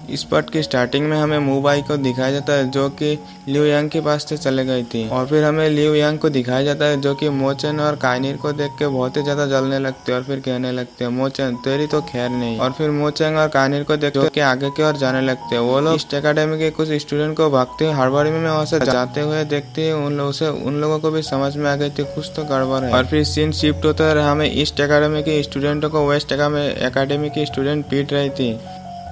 इस पार्ट की स्टार्टिंग में हमें मू बाई को दिखाया जाता है जो कि लिu यांग के पास से चले गई थी, और फिर हमें लिu यांग को दिखाया जाता है जो कि मोचन और काइनिर को देख के बहुत ही ज्यादा जलने लगते हैं और फिर कहने लगते हैं मोचन तेरी तो खैर नहीं। और फिर मोचन और काइनिर को देख के आगे की ओर जाने लगते हैं। वो लोग ईस्ट एकेडमी के कुछ स्टूडेंट को भागते हुए हड़बड़ी में वहां से जाते हुए देखते हैं। उन लोगों को भी समझ में आ गई थी कुछ तो गड़बड़ है। और फिर सीन शिफ्ट होता है, हमें ईस्ट एकेडमी के स्टूडेंटों को वेस्ट एकेडमी के स्टूडेंट पीट रही थी।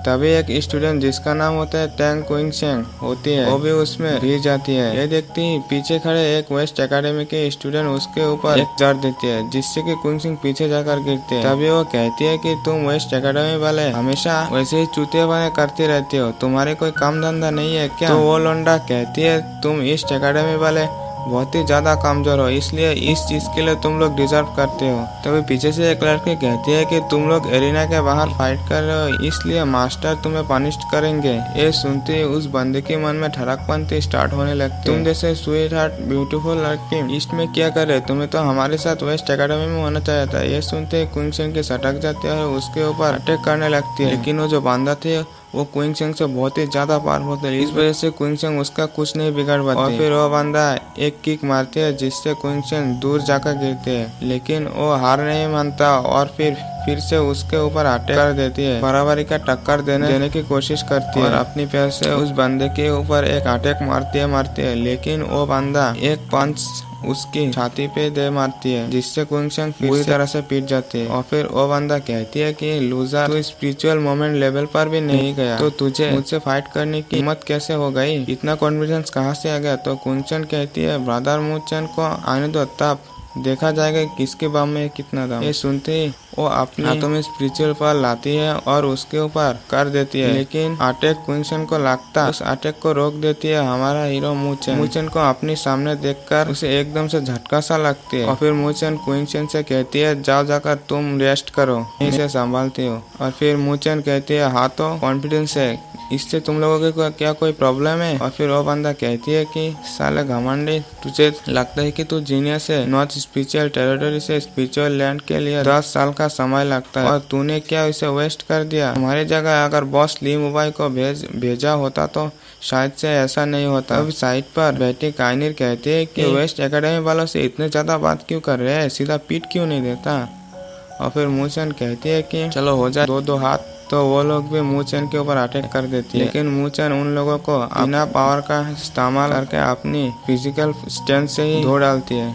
तभी एक स्टूडेंट जिसका नाम होता है टैंग क्विंगसेंग होती है, वो भी उसमें गिर जाती है। ये देखती ही पीछे खड़े एक वेस्ट एकेडमी के स्टूडेंट उसके ऊपर एक जड़ देती है जिससे कि क्विंगसेंग पीछे जाकर गिरते हैं। तभी वो कहती है कि तुम वेस्ट एकेडमी वाले हमेशा वैसे ही चूतियापने करती रहती हो, तुम्हारे कोई काम धंधा नहीं है क्या? तो वो लोंडा कहती है तुम ईस्ट एकेडमी वाले बहुत ही ज्यादा कमजोर हो, इसलिए इस चीज के लिए तुम लोग डिजर्व करते हो। तभी पीछे से एक लड़की कहती है कि तुम लोग एरिना के बाहर फाइट कर रहे हो, इसलिए मास्टर तुम्हें पनिश करेंगे। ये सुनते ही उस बंदे के मन में ठड़कपंती स्टार्ट होने लगती है। तुम जैसे स्वीट हार्ट ब्यूटीफुल लड़की ईस्ट में क्या करे, तुम्हें तो हमारे साथ वेस्ट एकेडमी में होना चाहिए था। ये सुनते ही क्विंगसेंग की सटक जाती है और उसके ऊपर अटैक करने लगती है, लेकिन वो जो बंदा थे वो क्विंगसेंग से बहुत ही ज्यादा पावरफुल थे। इस वजह से क्विंगसेंग उसका कुछ नहीं बिगाड़ पाती। और फिर वो बंदा एक किक मारती है जिससे क्विंगसेंग दूर जाकर गिरते हैं, लेकिन वो हार नहीं मानता और फिर से उसके ऊपर अटैक कर देती है। बराबरी का टक्कर देने की कोशिश करती है और अपनी पैर से उस बंदे के ऊपर एक अटैक मारती है, लेकिन वो बंदा एक पंच उसकी छाती पे दे मारती है जिससे क्विंगसेंग पूरी तरह से पीट जाती है। और फिर वो बंदा कहती है कि लूजर, तू स्पिरिचुअल मोमेंट लेवल पर भी नहीं गया तो तुझे मुझसे फाइट करने की हिम्मत कैसे हो गई, इतना कॉन्फिडेंस कहाँ से आ गया? तो क्विंगसेंग कहती है ब्रदर मोचन को आने दो, तब देखा जाएगा किसके बाम में कितना दम। ये सुनते ही वो अपने हाथों में स्पिरिचुअल पावर लाती है और उसके ऊपर कर देती है, लेकिन अटैक क्विंगसेंग को लगता उस अटैक को रोक देती है हमारा हीरो मूचन को अपने सामने देखकर उसे एकदम से झटका सा लगती है। और फिर मूचन क्विंगसेंग से कहती है जाओ जाकर तुम रेस्ट करो, इसे संभालती हो। और फिर मूचन कहती है हाँ तो कॉन्फिडेंस है, इससे तुम लोगों के क्या कोई प्रॉब्लम है? और फिर वो बंदा कहती है कि साले घमंडी, तुझे लगता है कि तू जीनियस है, नॉर्थ स्पिरिचुअल टेरिटरी से स्पिरिचुअल लैंड के लिए 10 साल का समय लगता है और तूने क्या इसे वेस्ट कर दिया? हमारी जगह अगर बॉस लिu बाई को भेजा होता तो शायद से ऐसा नहीं होता। अभी साइड पर बैठी काइनिर कहती है कि वेस्ट एकेडमी वालों से इतने ज्यादा बात क्यों कर रहे हैं, सीधा पीट क्यों नहीं देता? और फिर मूचन कहती है कि चलो हो जाए दो हाथ। तो वो लोग भी मूचन के ऊपर अटैक कर देती है, लेकिन मूचन उन लोगों को बिना पावर का इस्तेमाल करके अपनी फिजिकल स्ट्रेंथ से ही धो डालती है।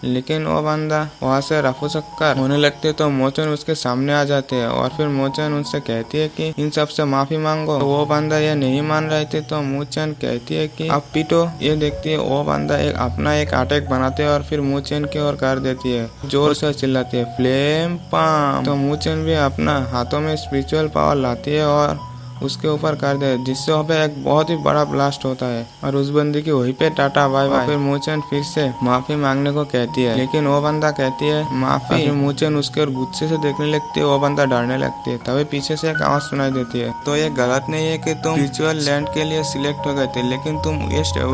लेकिन वो बंदा वहाँ से रफू चक्कर होने लगते तो मोचन उसके सामने आ जाते हैं और फिर मोचन उनसे कहती है कि इन सब से माफी मांगो। तो वो बंदा ये नहीं मान रहे थे तो मोचन कहती है कि अब पीटो। ये देखती है वो बंदा एक अटैक बनाते है और फिर मोचन की ओर कर देती है, जोर से चिल्लाती है फ्लेम पाम। तो मोचन भी अपना हाथों में स्पिरिचुअल पावर लाती है और उसके ऊपर कर दे, जिससे वहाँ पे एक बहुत ही बड़ा ब्लास्ट होता है और उस बंदे की वहीं पे टाटा बाय बाय। फिर मूचन फिर से माफी मांगने को कहती है, लेकिन वो बंदा कहती है माफी। फिर मूचन उसके और गुस्से से देखने लगती है, वो बंदा डरने लगती है। तभी पीछे से एक आवाज सुनाई देती है, तो ये गलत नहीं है कि तुम स्पिरिचुअल लैंड के लिए सिलेक्ट हो गए थे, लेकिन तुम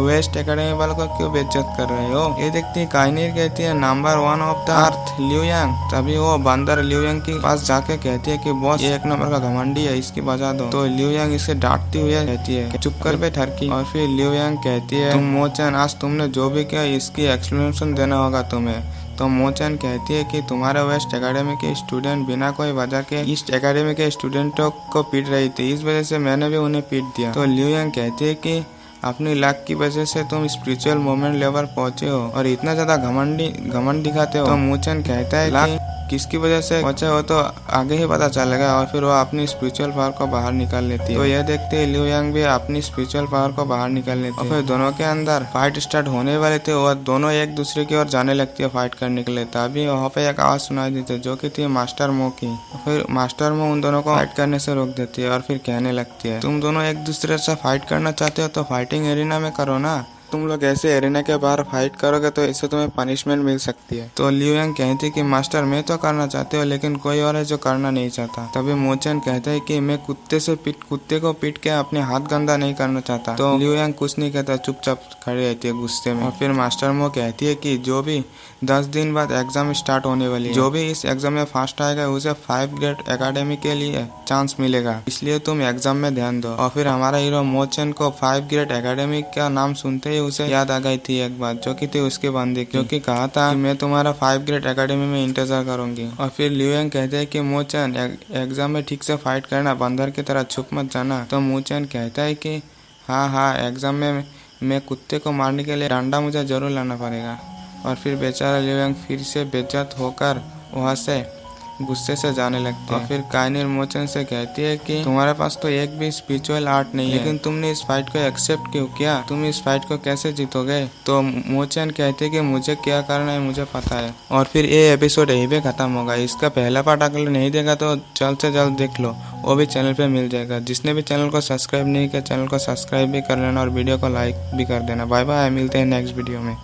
वेस्ट एकेडमी वालों को क्यों बेइज्जत कर रहे हो? ये देखती है काइनिर कहती है नंबर 1 ऑफ द अर्थ लिu यांग। तभी वो बंदर लिu यांग के पास जाके कहती है कि बॉस ये 1 नंबर का घमंडी है, इसकी बजा दो। तो लिu यांग इसे डांटती हुई कहती है चुप कर बे ठरकी। और फिर लिu यांग कहती है तुम मोचन आज तुमने जो भी किया इसकी एक्सप्लेनेशन देना होगा तुम्हें। तो मोचन कहती है कि तुम्हारे वेस्ट एकेडमी के स्टूडेंट बिना कोई वजह के ईस्ट एकेडमी के स्टूडेंटों को पीट रही थी, इस वजह से मैंने भी उन्हें पीट दिया। तो लिu यांग कहती है कि अपनी लक की वजह से तुम स्पिरिचुअल मोमेंट लेवल पहुंचे हो और इतना ज्यादा घमंड दिखाते हो। तो मूचन कहता है कि किसकी वजह से पहुंचे हो तो आगे ही पता चलेगा। और फिर वो अपनी स्पिरिचुअल पावर को बाहर निकाल लेती है। तो यह देखते ही लिu यांग भी अपनी स्पिरिचुअल पावर को बाहर निकाल लेती है और फिर दोनों के अंदर फाइट स्टार्ट होने वाले थे और दोनों एक दूसरे की ओर जाने लगती है फाइट करने के लिए। तभी वहाँ पे एक आवाज सुनाई देती है जो कि थी मास्टर मो की। फिर मास्टर मो उन दोनों को फाइट करने से रोक देती है और फिर कहने लगती है तुम दोनों एक दूसरे से फाइट करना चाहते हो तो फाइटिंग एरिना में करो ना, तुम लोग ऐसे एरिना के बाहर फाइट करोगे तो इससे तुम्हें पनिशमेंट मिल सकती है। तो लियू यांग कहती है कि मास्टर मैं तो करना चाहती हूँ लेकिन कोई और है जो करना नहीं चाहता। तभी मोचन कहता है कि मैं कुत्ते को पीट के अपने हाथ गंदा नहीं करना चाहता। तो लियू यांग कुछ नहीं कहता, चुपचाप खड़ी रहती है गुस्से में। और फिर मास्टर मो कहती है कि जो भी 10 दिन बाद एग्जाम स्टार्ट होने वाली है, जो भी इस एग्जाम में फर्स्ट आएगा उसे 5 ग्रेड एकेडमी के लिए चांस मिलेगा, इसलिए तुम एग्जाम में ध्यान दो। और फिर हमारा हीरो मोचन को 5 ग्रेड एकेडमी का नाम सुनते ही उसे याद आ गई थी एक बात, जो कि थी उसके बंदे की, जो कि कहा था कि मैं तुम्हारा 5 ग्रेड एकेडमी में इंतजार करूंगी। और फिर लियू यांग कहते हैं कि मोचन एग्जाम में ठीक से फाइट करना, बंदर की तरह छुप मत जाना। तो मोचन कहता है कि हाँ एग्जाम में मैं कुत्ते को मारने के लिए डंडा मुझे जरूर लाना पड़ेगा। और फिर बेचारा लियू यांग फिर से बेइज्जत होकर वहाँ से गुस्से से जाने लगते हैं। और फिर काइनिर मोचन से कहती है कि तुम्हारे पास तो एक भी स्पिरिचुअल आर्ट नहीं है, लेकिन तुमने इस फाइट को एक्सेप्ट क्यों किया, तुम इस फाइट को कैसे जीतोगे। तो मोचन कहते हैं कि मुझे क्या करना है मुझे पता है। और फिर ये एपिसोड यहीं पे खत्म होगा। इसका पहला पार्ट अगर नहीं देखा तो जल्द से जल्द देख लो, वो भी चैनल पे मिल जाएगा। जिसने भी चैनल को सब्सक्राइब नहीं किया चैनल को सब्सक्राइब भी कर लेना और वीडियो को लाइक भी कर देना। बाय बाय, मिलते हैं नेक्स्ट वीडियो में।